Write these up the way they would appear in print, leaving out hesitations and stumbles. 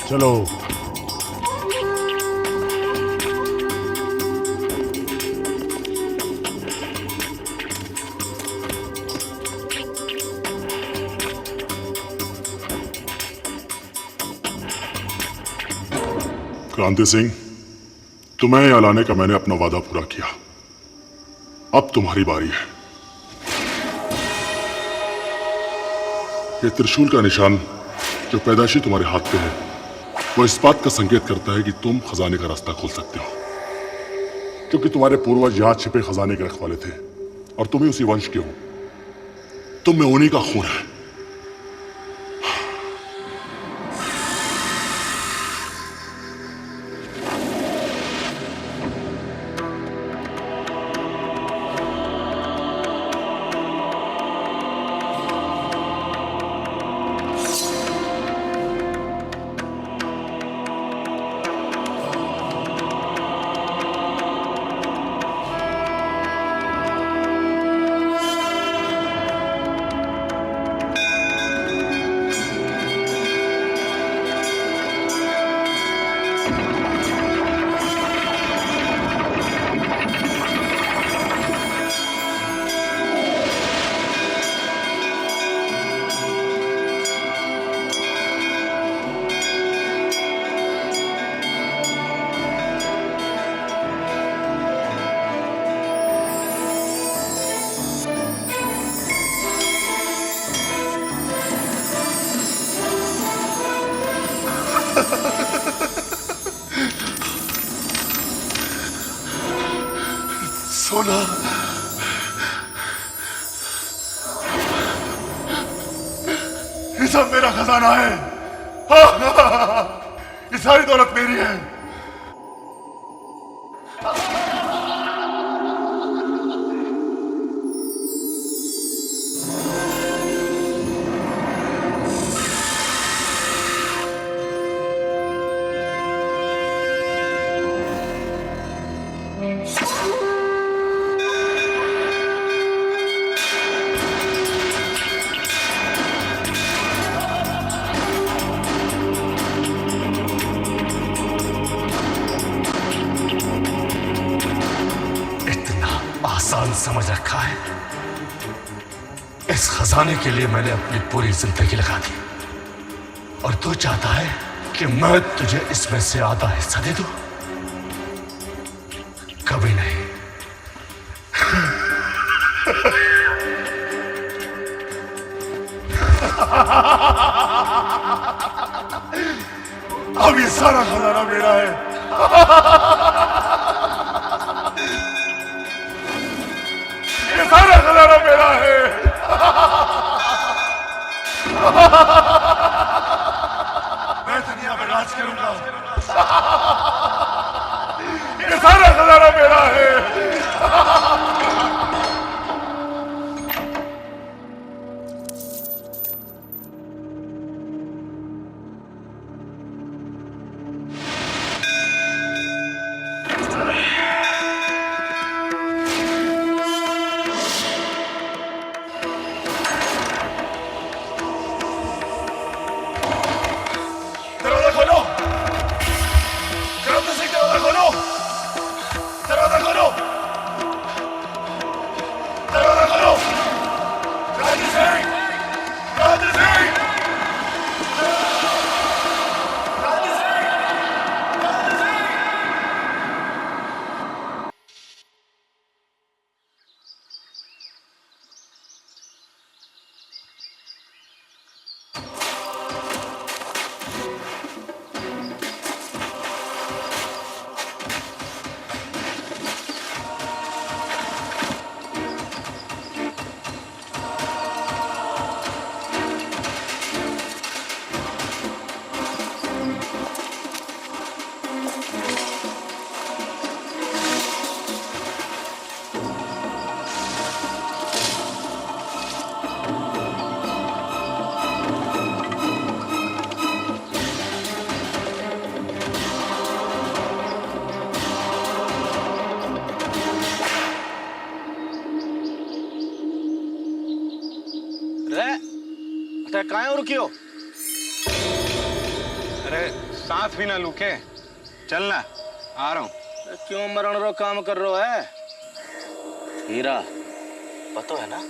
चलो। क्रांति सिंह, तुम्हें यहाँ लाने का मैंने अपना वादा पूरा किया। अब तुम्हारी बारी है। ये त्रिशूल का निशान जो पैदाइशी तुम्हारे हाथ पे है, वो इस बात का संकेत करता है कि तुम खजाने का रास्ता खोल सकते हो, क्योंकि तुम्हारे पूर्वज यहां छिपे खजाने के रखवाले थे और तुम ही उसी वंश के हो। तुम में उन्हीं का खून है। सोना, ये सब मेरा खजाना है। ये सारी दौलत मेरी है। समझ रखा है। इस खजाने के लिए मैंने अपनी पूरी जिंदगी लगा दी और तू चाहता है कि मैं तुझे इसमें से आधा हिस्सा दे दूं? कभी नहीं। अब ये सारा खजाना मेरा है। ये सारा खजाना मेरा है। मैं दुनिया में राज करूंगा। ये सारा खजाना मेरा है। काहे रुकियो? अरे सांस भी ना लूके, चलना आ रहा हूँ। क्यों मरण रो काम कर रो है? हीरा पतो है ना,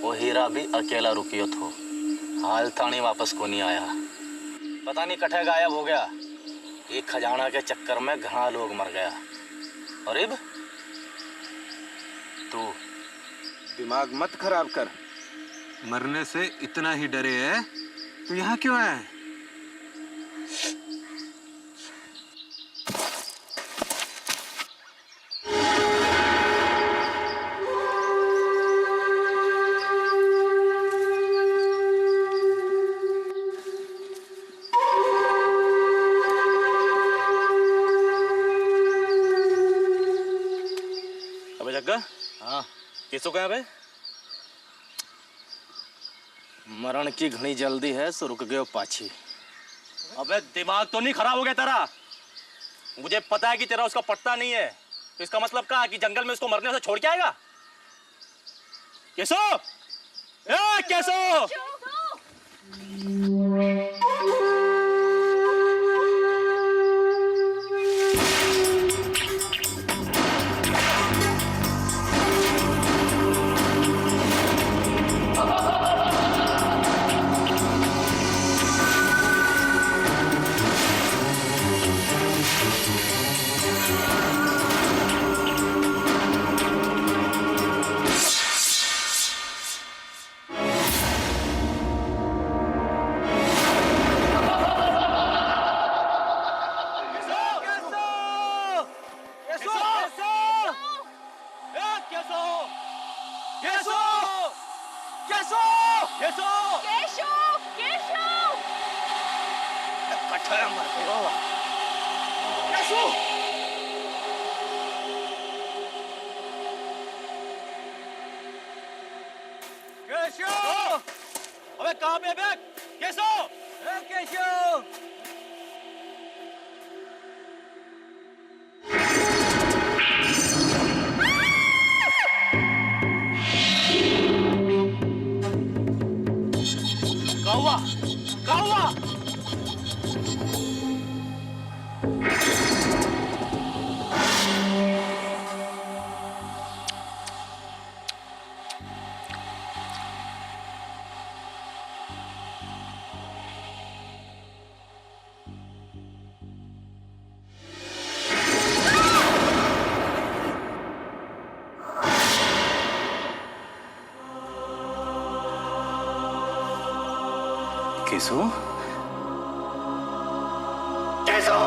वो हीरा भी अकेला रुकियो थो, हाल ताणी वापस को नहीं आया। पता नहीं कठे गायब हो गया। एक खजाना के चक्कर में घना लोग मर गया। और अब तू दिमाग मत खराब कर। मरने से इतना ही डरे है तो यहाँ क्यों आया है? अबे जग्गा, हाँ किसो कहा बे? मरण की घनी जल्दी है सो रुक गयो पाछी। अबे दिमाग तो नहीं खराब हो गया तेरा? मुझे पता है कि तेरा उसका पट्टा नहीं है, तो इसका मतलब क्या कि जंगल में उसको मरने से छोड़ के आएगा? केसो, ए केसो! अबे कहाँ पे है? केसो! केशो! कौवा! कौवा! केसो? केसो!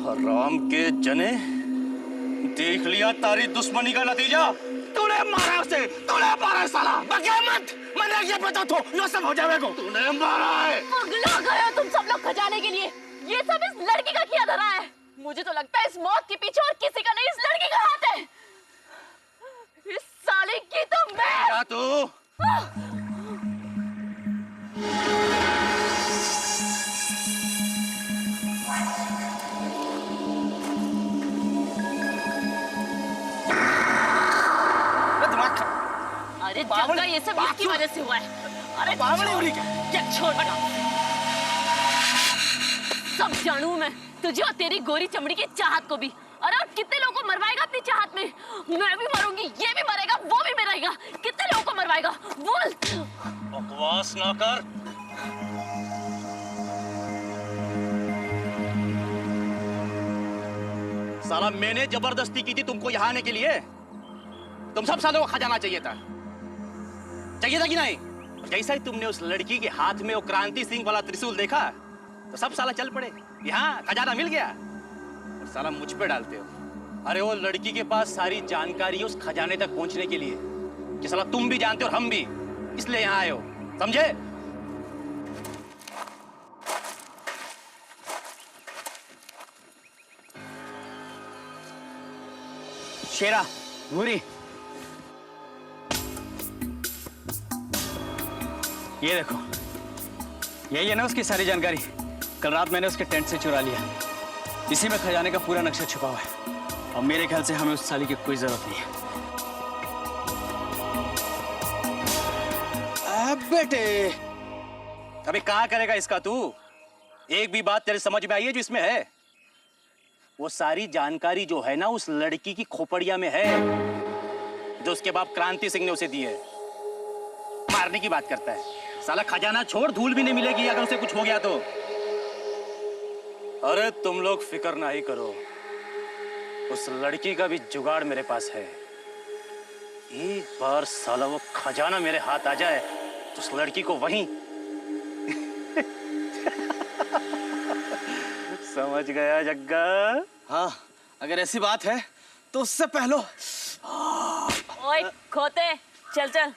हराम के जने, देख लिया तारी दुश्मनी का नतीजा। तूने मारा उसे, तूने मारा साला। बके मत, मैंने ये पता था, ये सब हो जाएगा। तूने मारा है। पगला गए हो तुम सब लोग खजाने के लिए। ये सब इस लड़की का किया धरा है। मुझे तो लगता है इस मौत के पीछे और किसी का नहीं, इस लड़की का हाथ है। इस साले की तो मैं। क्या तू? अरे जग्गा, ये सब इसकी वजह से हुआ है। अरे क्या छोड़ हटा। सब जानू मैं तुझे और तेरी गोरी चमड़ी की चाहत को भी। अरे और कितने लोगों को मरवाएगा अपनी चाहत में? मैं भी मरूंगी, ये भी मरेगा, वो भी मरेगा। कितने लोगों को मरवाएगा बोल? बकवास ना कर। साला मैंने जबरदस्ती की थी तुमको यहाँ आने के लिए। तुम सब सालों को खजाना चाहिए था कि नहीं? जैसा ही तुमने उस लड़की के हाथ में वो क्रांति सिंह वाला त्रिशूल देखा तो सब साला चल पड़े। यहाँ खजाना मिल गया और साला मुझ पे डालते हो। अरे वो लड़की के पास सारी जानकारी है उस खजाने तक पहुंचने के लिए, कि साला तुम भी जानते हो और हम भी, इसलिए यहाँ आए हो, समझे? शेरा, भूरी, ये देखो, यही है ना उसकी सारी जानकारी। कल रात मैंने उसके टेंट से चुरा लिया। इसी में खजाने का पूरा नक्शा छुपा हुआ है। और मेरे ख्याल से हमें उस साली की कोई जरूरत नहीं है। अब बेटे, अबे कहाँ करेगा इसका तू? एक भी बात तेरे समझ में आई है जो इसमें है? वो सारी जानकारी जो है ना उस लड़की की खोपड़िया में है, जो उसके बाप क्रांति सिंह ने उसे दी है। मारने की बात करता है साला। खजाना छोड़, धूल भी नहीं मिलेगी अगर उसे कुछ हो गया तो। अरे तुम लोग फिक्र नहीं करो, उस लड़की का भी जुगाड़ मेरे पास है। एक बार साला वो खजाना मेरे हाथ आ जाए तो उस लड़की को वहीं समझ गया जग्गा? हाँ, अगर ऐसी बात है तो उससे पहले ओए खोते, चल चल।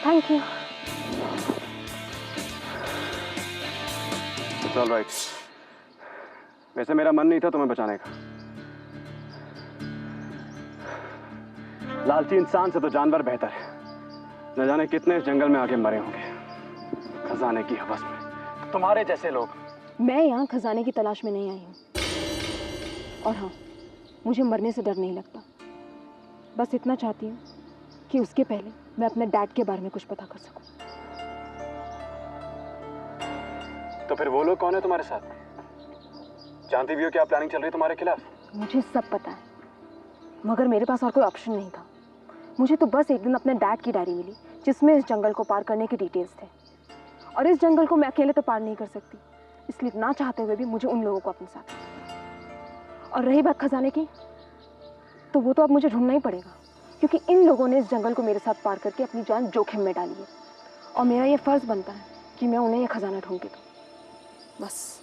Thank you. It's all right. वैसे मेरा मन नहीं था तुम्हें बचाने का। लालची इंसान से तो जानवर बेहतर है। न जाने कितने इस जंगल में आके मरे होंगे खजाने की हवस में। तुम्हारे जैसे लोग। मैं यहाँ खजाने की तलाश में नहीं आई हूँ, और हाँ, मुझे मरने से डर नहीं लगता। बस इतना चाहती हूँ कि उसके पहले मैं अपने डैड के बारे में कुछ पता कर सकूं। तो फिर वो लोग कौन है तुम्हारे साथ? जानती भी हो क्या प्लानिंग चल रही है तुम्हारे खिलाफ? मुझे सब पता है, मगर मेरे पास और कोई ऑप्शन नहीं था। मुझे तो बस एक दिन अपने डैड की डायरी मिली जिसमें इस जंगल को पार करने के डिटेल्स थे, और इस जंगल को मैं अकेले तो पार नहीं कर सकती, इसलिए ना चाहते हुए भी मुझे उन लोगों को अपने साथ। और रही बात खजाने की, तो वो तो अब मुझे ढूंढना ही पड़ेगा, क्योंकि इन लोगों ने इस जंगल को मेरे साथ पार करके अपनी जान जोखिम में डाली है, और मेरा ये फर्ज बनता है कि मैं उन्हें ये खजाना ढूंढ के दूं। बस।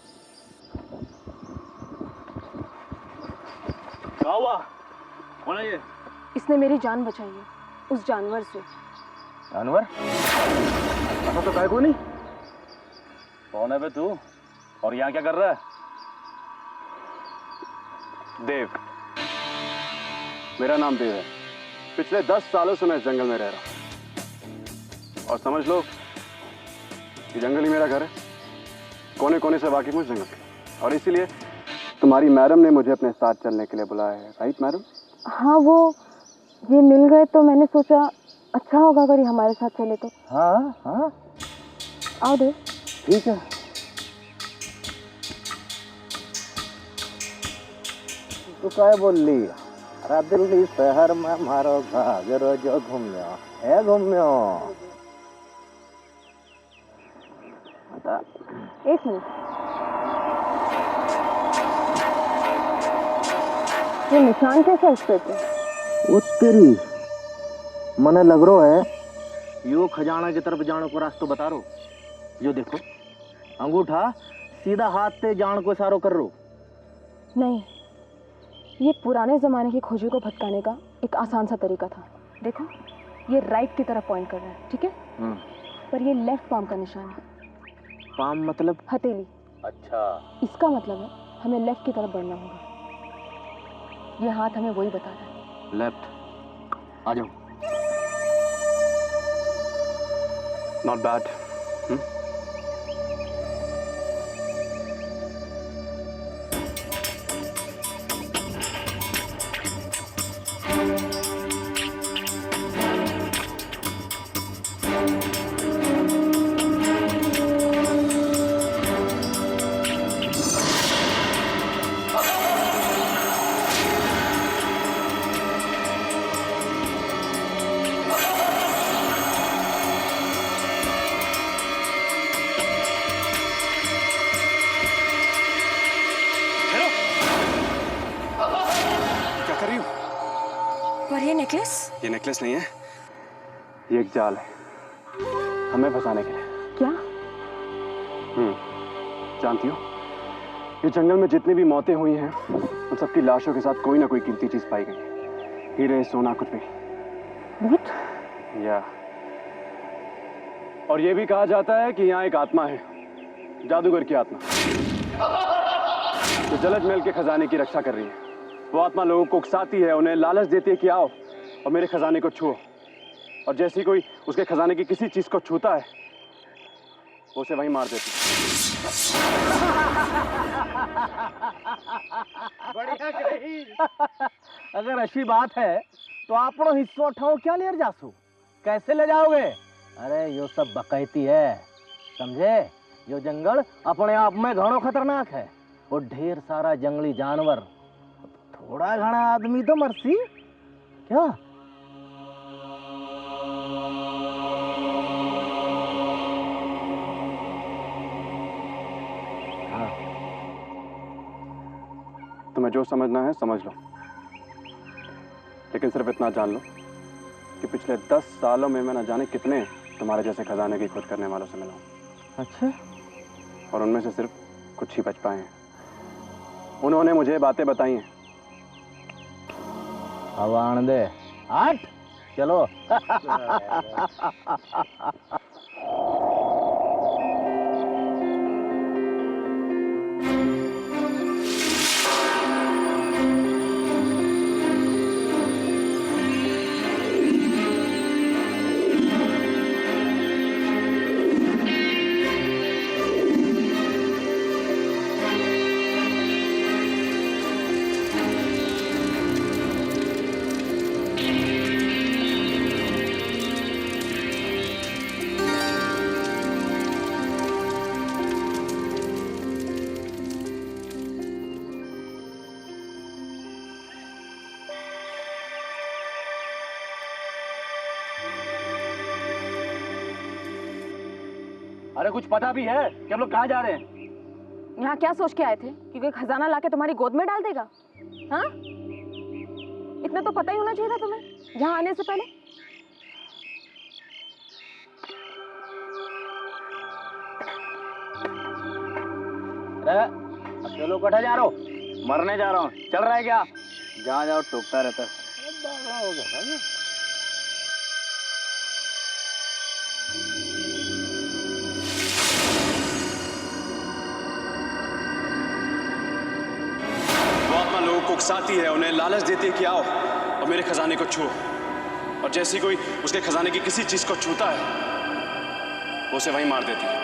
कौन है ये? इसने मेरी जान बचाई है उस जानवर से। जानवर? ऐसा तो काय को नहीं। कौन है बे तू, और यहाँ क्या कर रहा है? देव। मेरा नाम देव है। पिछले 10 सालों से मैं इस जंगल में रह रहा हूँ, और समझ लो ये जंगल ही मेरा घर है। कोने कोने से वाकिफ हूँ जंगल के, और इसीलिए तुम्हारी मैडम ने मुझे अपने साथ चलने के लिए बुलाया है। Right madam? हाँ, वो ये मिल गए तो मैंने सोचा अच्छा होगा अगर ये हमारे साथ चले तो। हाँ हाँ, आओ देव। ठीक है। तू काय बोलली? दिल्ली शहर में मारो घाघरो जो घूम्यो है घूम्यो। एक मिनट, ये निशान कैसे इस पे थे? वो तेरी मने लग रो है यो खजाना की तरफ जाने को रास्ता बता रो। यो देखो अंगूठा सीधा हाथ से जान को इशारो कर रो। नहीं, ये पुराने जमाने की खोजी को भटकाने का एक आसान सा तरीका था। देखो ये राइट की तरफ पॉइंट कर रहा है, ठीक है? पर ये लेफ्ट पाम का निशान है। पाम मतलब? हथेली। अच्छा, इसका मतलब है हमें लेफ्ट की तरफ बढ़ना होगा। ये हाथ हमें वही बता रहा है। लेफ्ट। आ जाओ। Not bad. पर ये नेकलेस? ये नेकलेस नहीं है, ये एक जाल है हमें फंसाने के लिए। क्या? जानती हो, ये जंगल में जितनी भी मौतें हुई हैं उन सबकी लाशों के साथ कोई ना कोई कीमती चीज पाई गई है। हीरे, सोना, कुछ भी। भूत? या और ये भी कहा जाता है कि यहाँ एक आत्मा है, जादूगर की आत्मा, जो जलज महल के खजाने की रक्षा कर रही है। वो आत्मा लोगों को उकसाती है, उन्हें लालच देती है कि आओ और मेरे खजाने को छुओ, और जैसे ही कोई उसके खजाने की किसी चीज को छूता है वो उसे वहीं मार देती है। बढ़िया कही। अगर अच्छी बात है तो आपनो हिस्सों उठाओ, क्या ले जासू? कैसे ले जाओगे? अरे यो सब बकैती है, समझे? यो जंगल अपने आप में घणो खतरनाक है और ढेर सारा जंगली जानवर, थोड़ा घना आदमी तो मरसी क्या? तुम्हें जो समझना है समझ लो, लेकिन सिर्फ इतना जान लो कि पिछले 10 सालों में मैं न जाने कितने तुम्हारे जैसे खजाने की खोज करने वालों से मिला हूं। अच्छा? और उनमें से सिर्फ कुछ ही बच पाए हैं। उन्होंने मुझे बातें बताई हैं। अब आन दे, हट, चलो। अरे कुछ पता भी है कि हम लोग कहाँ जा रहे हैं? यहाँ क्या सोच के आए थे कि कोई खजाना लाके तुम्हारी गोद में डाल देगा? हाँ? इतना तो पता ही होना चाहिए था तुम्हें यहाँ आने से पहले। अरे अकेलो कटा जा रहा हो? मरने जा रहा हूँ, चल रहा है क्या? जहाँ जाओ टोकता रहता है। लोगों को उकसाती है, उन्हें लालच देती है कि आओ और मेरे खजाने को छुओ, और जैसे ही कोई उसके खजाने की किसी चीज को छूता है वो उसे वहीं मार देती है।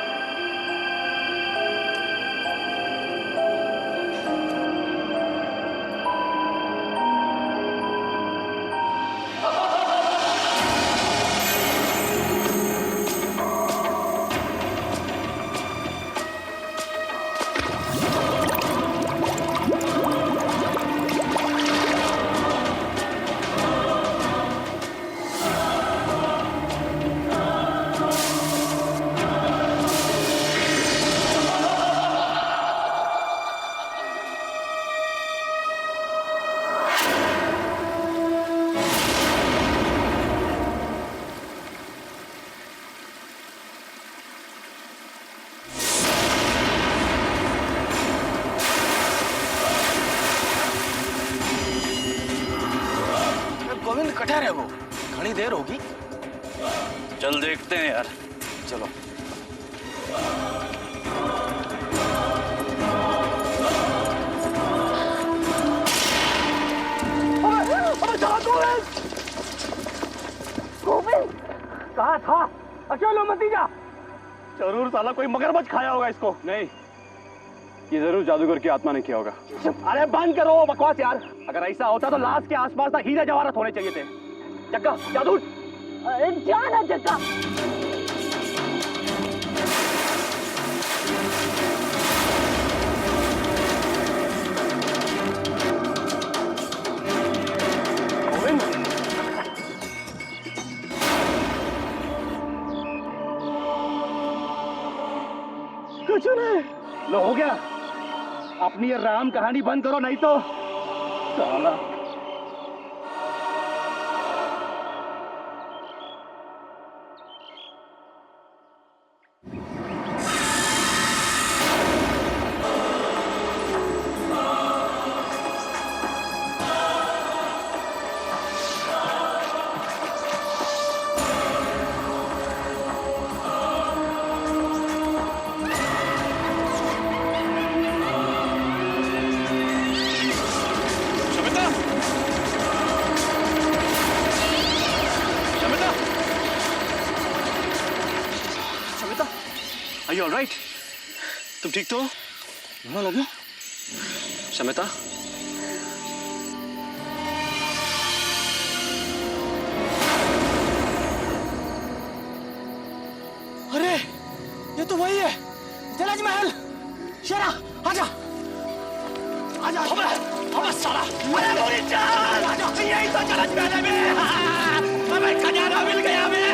गोविंद कठा रहे वो, घनी देर होगी। चल देखते हैं यार, चलो। गोविंद कहा था अकेले मत ही जा। जरूर साला कोई मगरमच्छ खाया होगा इसको। नहीं, ये जरूर जादूगर की आत्मा ने किया होगा। अरे बंद करो बकवास यार। अगर ऐसा होता तो लाश के आसपास तक हीरे जवाहरात होने चाहिए थे। जग्गा जादू। अरे जाना जग्गा। कुछ नहीं, लो हो गया। अपनी ये राम कहानी बंद करो नहीं तो साला। All right? तुम ठीक तो? वहां लगा शमिता? अरे ये तो वही है, जलज महल। शेरा आजा आजा। अबे साला, अरे गोली चल, यही तो जलज महल है। अबे खजाना मिल गया हमें,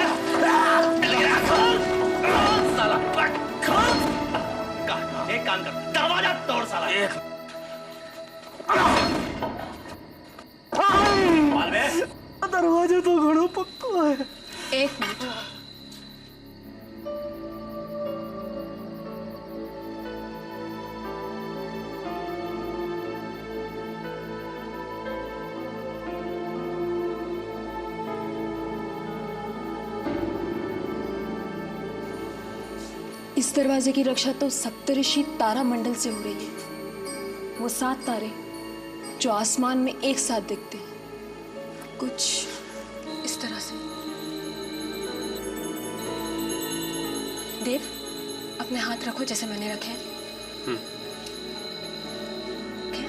मिल गया। खोल साला, खोल। एक काम कर, दरवाजा तोड़ साला। दरवाजा तो घणो पक्को है। एक मिनट। इस दरवाजे की रक्षा तो सप्तऋषि तारा मंडल से हो रही है। वो 7 तारे जो आसमान में एक साथ दिखते हैं, कुछ इस तरह से। देव, अपने हाथ रखो जैसे मैंने रखे हैं। Okay?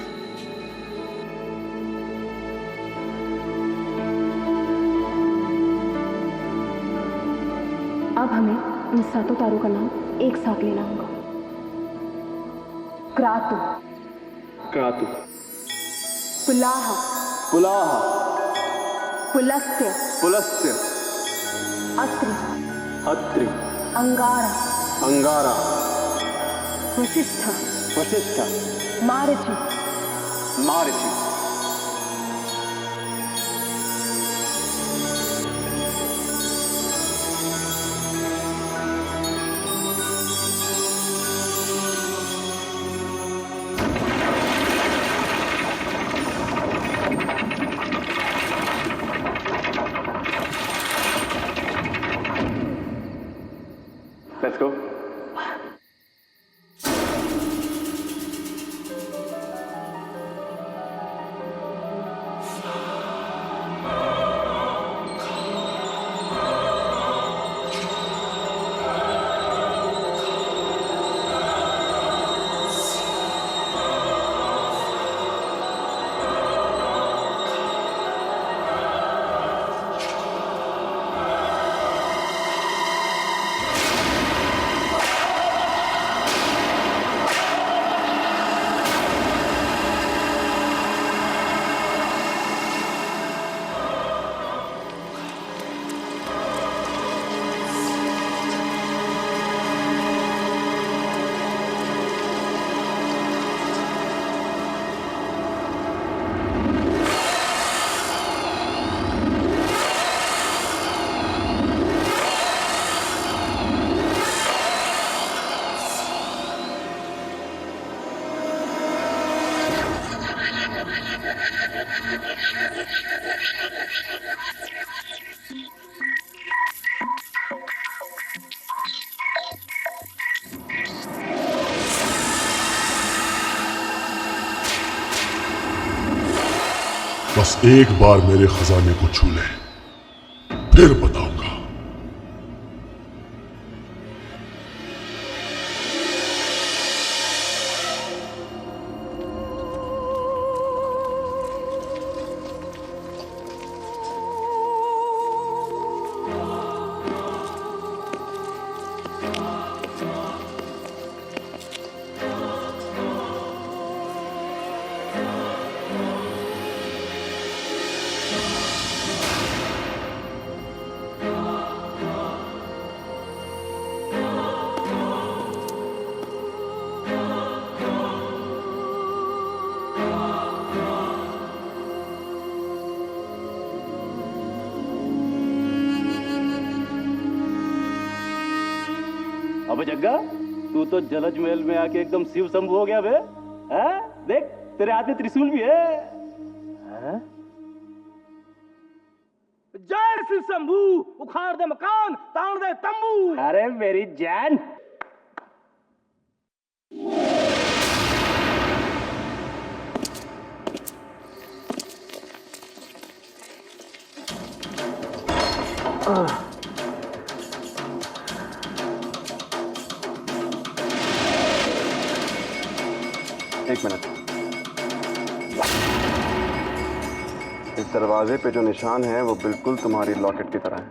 अब हमें इन 7 तारों का नाम एक साथ लेना होगा। क्रातु, क्रातु, पुलाह, पुलाह, पुलस्त्य, पुलस्त्य, अत्रि, अत्रि, अंगारा, अंगारा, वशिष्ठ, वशिष्ठ, मारची, मारिचि। Let's go. बस एक बार मेरे खजाने को छू ले, फिर बताऊंगा। अबे जग्गा, तू तो जलज महल में आके एकदम शिव शंभु हो गया बे। हैं? देख तेरे हाथ में त्रिशूल भी है। हैं? जय शिव शंभु, उखाड़ दे मकान, ताड़ दे तंबू। अरे मेरी जान। एक मिनट। इस दरवाजे पे जो निशान है वो बिल्कुल तुम्हारी लॉकेट की तरह है।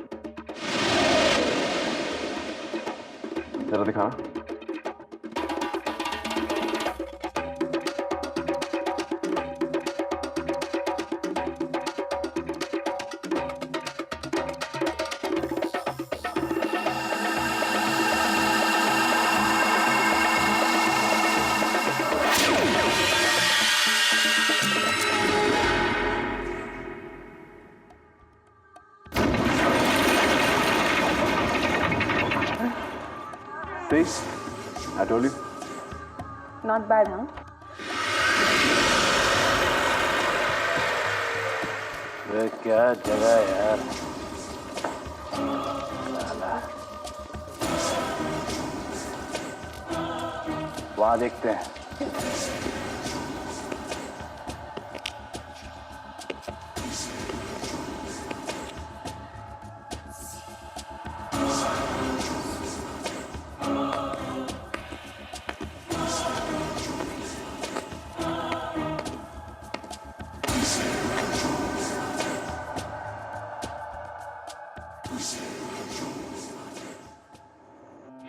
जरा दिखा। See? I told you. Not bad, huh? ये क्या जगह है यार। वहां देखते हैं।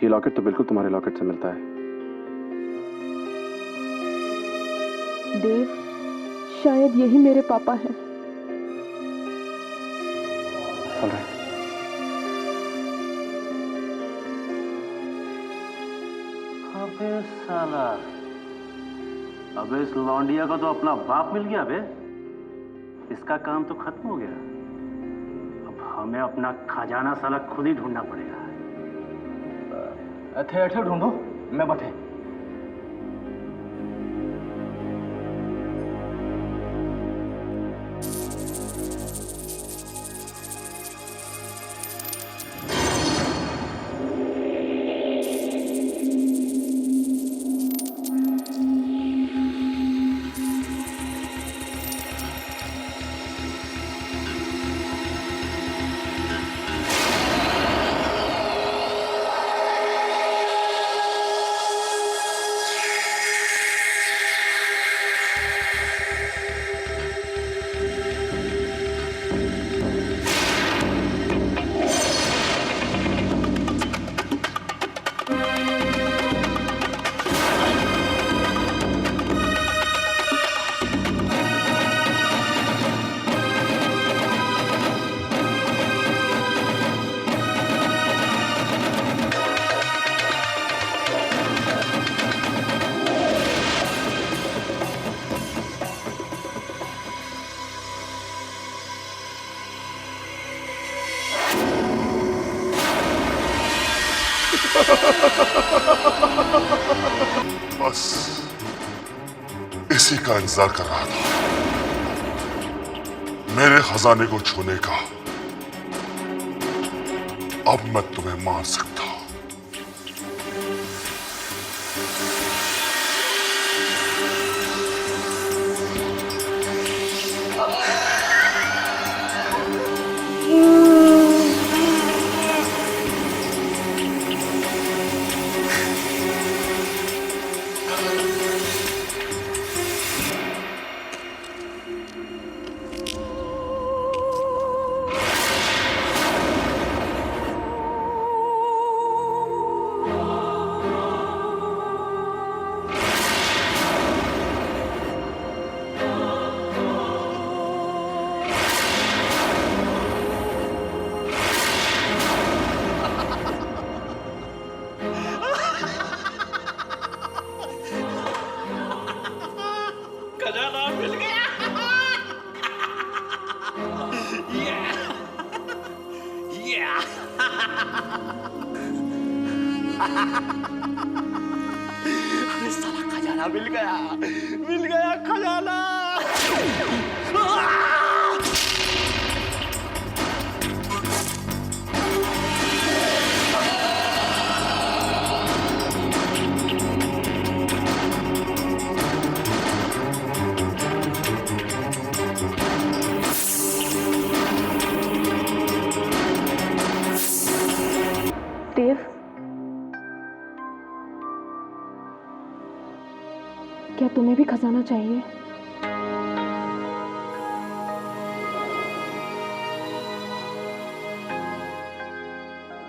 ये लॉकेट तो बिल्कुल तुम्हारे लॉकेट से मिलता है। देव, शायद यही मेरे पापा हैं। चल रहे। अबे साला, अबे इस लौंडिया को तो अपना बाप मिल गया बे। इसका काम तो खत्म हो गया। अब हमें अपना खजाना साला खुद ही ढूंढना पड़ेगा। अठे अठे ढूंढो, मैं बैठे। बस इसी का इंतजार कर रहा था, मेरे खजाने को छूने का। अब मैं तुम्हें मार सकता हूं। अरे साला खजाना मिल गया खजाना। क्या तुम्हें भी खजाना चाहिए?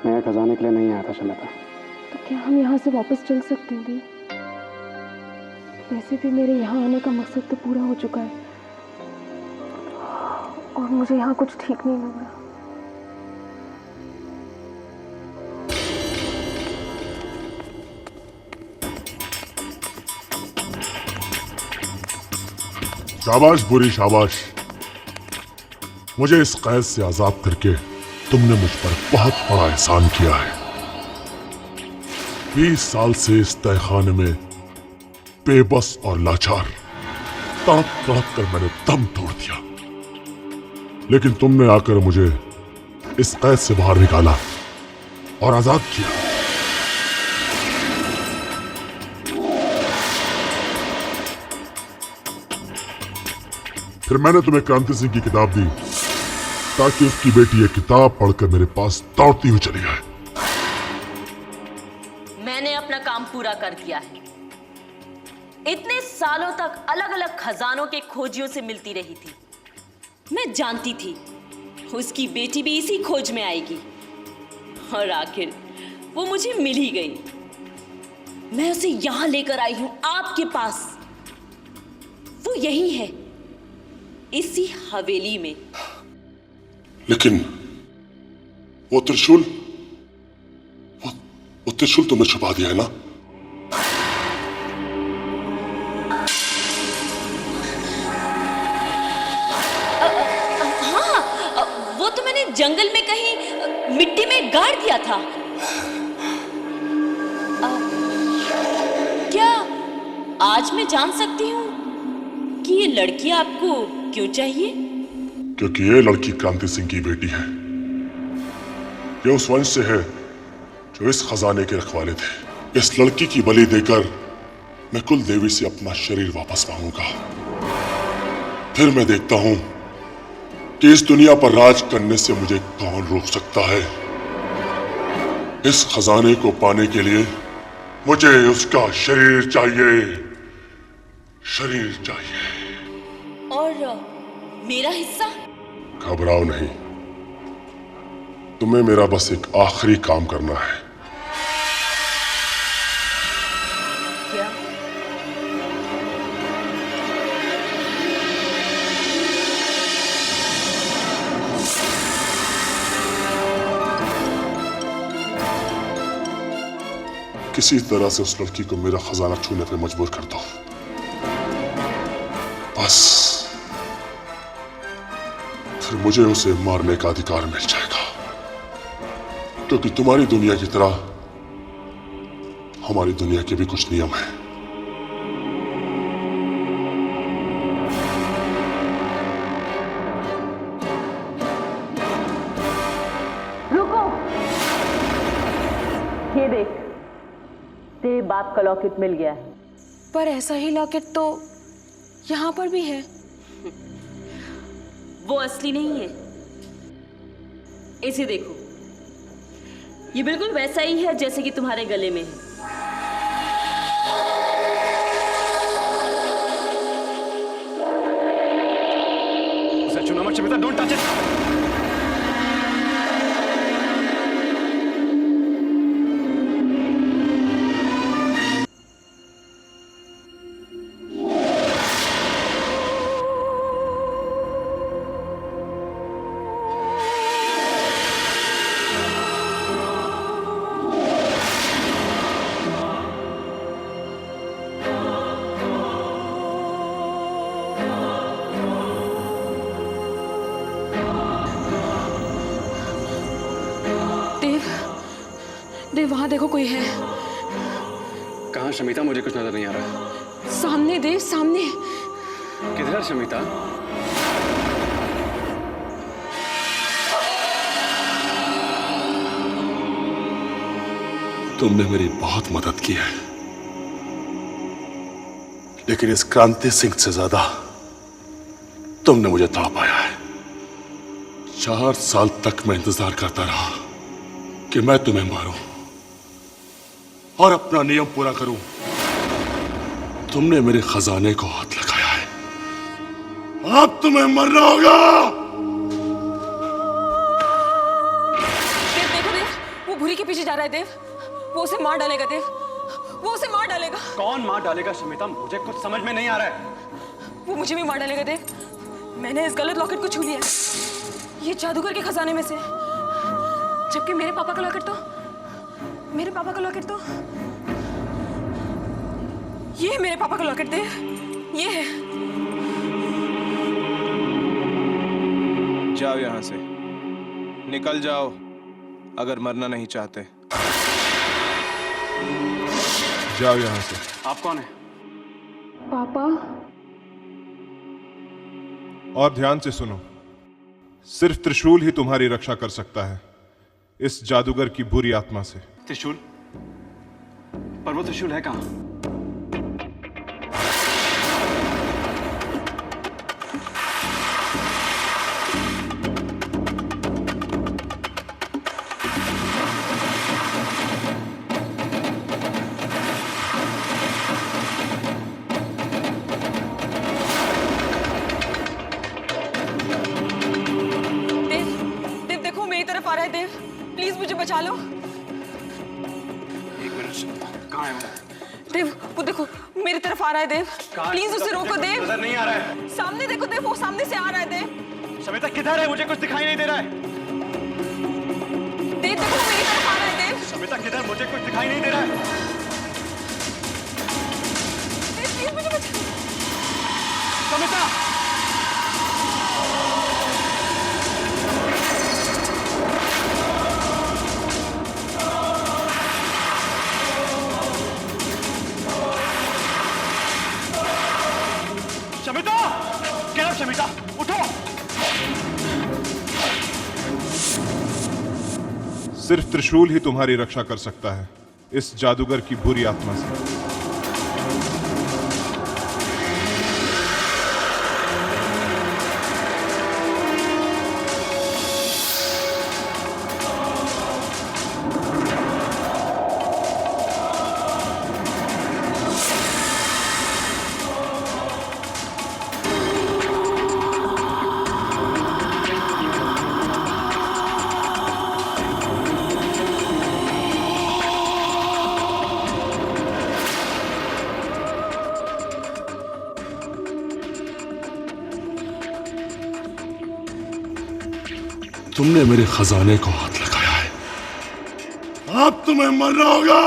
मैं खजाने के लिए नहीं आया था शमिता। तो क्या हम यहाँ से वापस चल सकते हैं देव? वैसे भी मेरे यहाँ आने का मकसद तो पूरा हो चुका है और मुझे यहाँ कुछ ठीक नहीं लग रहा। शाबाश बुरी शाबाश, मुझे इस कैद से आजाद करके तुमने मुझ पर बहुत बड़ा एहसान किया है। 20 साल से इस तहखाने में बेबस और लाचार तड़प तड़प कर मैंने दम तोड़ दिया, लेकिन तुमने आकर मुझे इस कैद से बाहर निकाला और आजाद किया। फिर मैंने तुम्हें क्रांति सिंह की किताब दी ताकि उसकी बेटी ये किताब पढ़कर मेरे पास दौड़ती हुई चली जाए। मैंने अपना काम पूरा कर दिया है। इतने सालों तक अलग अलग खजानों के खोजियों से मिलती रही थी। मैं जानती थी उसकी बेटी भी इसी खोज में आएगी और आखिर वो मुझे मिल ही गई। मैं उसे यहां लेकर आई हूं आपके पास। वो यही है, इसी हवेली में। लेकिन वो त्रिशूल, वो त्रिशूल तुमने छुपा दिया है ना? हाँ, वो तो मैंने जंगल में कहीं मिट्टी में गाड़ दिया था। क्या आज मैं जान सकती हूँ कि ये लड़की आपको क्यों चाहिए? क्योंकि ये लड़की क्रांति सिंह की बेटी है। ये उस वंश से है जो इस खजाने के रखवाले थे। इस लड़की की बलि देकर मैं कुल देवी से अपना शरीर वापस मांगूंगा। फिर मैं देखता हूं कि इस दुनिया पर राज करने से मुझे कौन रोक सकता है। इस खजाने को पाने के लिए मुझे उसका शरीर चाहिए, शरीर चाहिए। और मेरा हिस्सा? घबराओ नहीं, तुम्हें मेरा बस एक आखिरी काम करना है। क्या? किसी तरह से उस लड़की को मेरा खजाना छूने पर मजबूर कर दो, बस फिर मुझे उसे मारने का अधिकार मिल जाएगा। क्योंकि तुम्हारी दुनिया की तरह हमारी दुनिया के भी कुछ नियम हैं। रुको, ये देख, तेरे बाप का लॉकेट मिल गया है। पर ऐसा ही लॉकेट तो यहाँ पर भी है। वो असली नहीं है। इसे देखो, ये बिल्कुल वैसा ही है जैसे कि तुम्हारे गले में है। उसे छूना मत शमिता, डोंट टच इट। देव, वहां देखो, कोई है। कहाँ शमिता? मुझे कुछ नजर नहीं आ रहा। सामने देव, सामने। किधर शमिता? तुमने मेरी बहुत मदद की है, लेकिन इस क्रांति सिंह से ज्यादा तुमने मुझे तड़पाया है। 4 साल तक मैं इंतजार करता रहा कि मैं तुम्हें मारूं और अपना नियम पूरा करूं, तुमने मेरे खजाने को हाथ लगाया है, अब तुम्हें मरना होगा। देव देखो देव, वो भूरी के पीछे जा रहा है देव। वो उसे मार डालेगा देव, वो उसे मार डालेगा। कौन मार डालेगा शमिता? मुझे कुछ समझ में नहीं आ रहा है। वो मुझे भी मार डालेगा देव। मैंने इस गलत लॉकेट को छू लिया, ये जादूगर के खजाने में से, जबकि मेरे पापा का लॉकेट तो ये है मेरे पापा का लॉकेट देव, ये है। जाओ यहाँ से, निकल जाओ अगर मरना नहीं चाहते। जाओ यहाँ से। आप कौन है? पापा। और ध्यान से सुनो, सिर्फ त्रिशूल ही तुम्हारी रक्षा कर सकता है इस जादूगर की बुरी आत्मा से। त्रिशूल? पर वो त्रिशूल है कहाँ? देव देखो मेरी तरफ आ रहा है देव, प्लीज मुझे बचा लो। एक मिनट, कहाँ है वो? देव वो देखो मेरी तरफ आ रहा है देव, प्लीज उसे रोको देव। नजर नहीं आ रहा है। सामने देखो देव, वो सामने से आ रहा है देव। शमिता किधर है? मुझे कुछ दिखाई नहीं दे रहा है। देव देखो मेरी तरफ आ रहा है देव। शमिता किधर? मुझे कुछ दिखाई नहीं दे रहा है। देव प्लीज मुझे बचा। शमिता! शमिता! Get up, Shamita! उठो! सिर्फ त्रिशूल ही तुम्हारी रक्षा कर सकता है इस जादूगर की बुरी आत्मा से। तुमने मेरे खजाने को हाथ लगाया है, अब तुम्हें मरना होगा।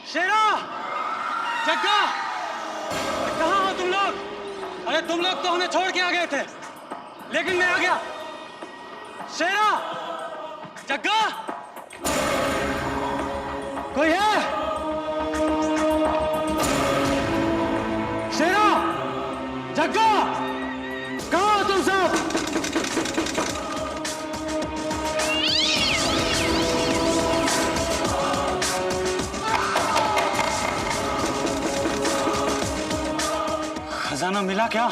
शेरा! जग्गा! कहाँ हो तुम लोग? अरे तुम लोग तो हमें छोड़ के आ गए थे, लेकिन मैं आ गया। शेरा! जग्गा! कोई है? शेरा! जग्गा! कहाँ हो तुम सब? खजाना मिला क्या?